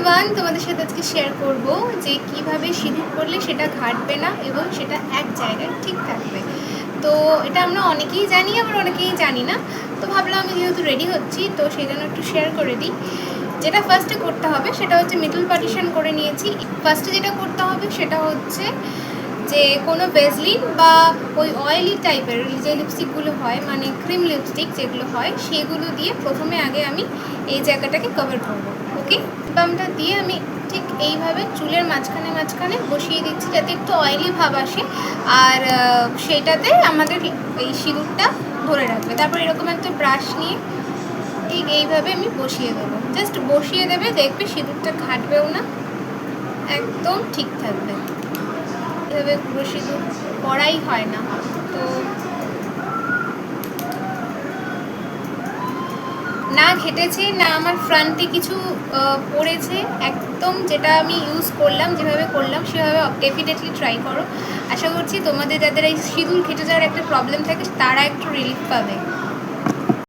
Everyone, তোমাদের সাথে আজকে শেয়ার করব যে কিভাবে সিঁদুর করলে সেটা ঘাটবে না এবং সেটা এক জায়গায় ঠিক থাকবে। তো এটা আমরা অনেকেই জানি, আবার অনেকেই জানি না। তো ভাবলাম আমি যেহেতু রেডি হচ্ছি তো সেই জন্য একটু শেয়ার করে দিই। যেটা ফার্স্টে করতে হবে সেটা হচ্ছে মিডল পার্টিশন করে নিয়েছি। ফার্স্টে যেটা করতে হবে সেটা হচ্ছে যে কোনো ভেজলিন বা ওই অয়েলি টাইপের যে লিপস্টিকগুলো হয়, মানে ক্রিম লিপস্টিক যেগুলো হয়, সেগুলো দিয়ে প্রথমে আগে আমি এই জায়গাটাকে কভার করবো। ওকে, বামটা দিয়ে আমি ঠিক এইভাবে চুলের মাঝখানে মাঝখানে বসিয়ে দিচ্ছি যাতে একটু অয়েলি ভাব আসে, আর সেইটাতে আমাদের এই সিঁদুরটা ধরে রাখবে। তারপর এরকম একটা ব্রাশ নিয়ে ঠিক এইভাবে আমি বসিয়ে দেবো। জাস্ট বসিয়ে দেবে, দেখবে সিঁদুরটা ঘাটবেও না, একদম ঠিক থাকবে। এভাবে পুরো সিঁদুর করাই হয় না। তো না ঘেটেছে না আমার ফ্রন্টে কিছু পড়েছে, একদম যেটা আমি ইউজ করলাম যেভাবে করলাম সেভাবে ডেফিনেটলি ট্রাই করো। আশা করছি তোমাদের যাদের এই সিঁদুর ঘেটে যাওয়ার একটা প্রবলেম থাকে তারা একটু রিলিফ পাবে।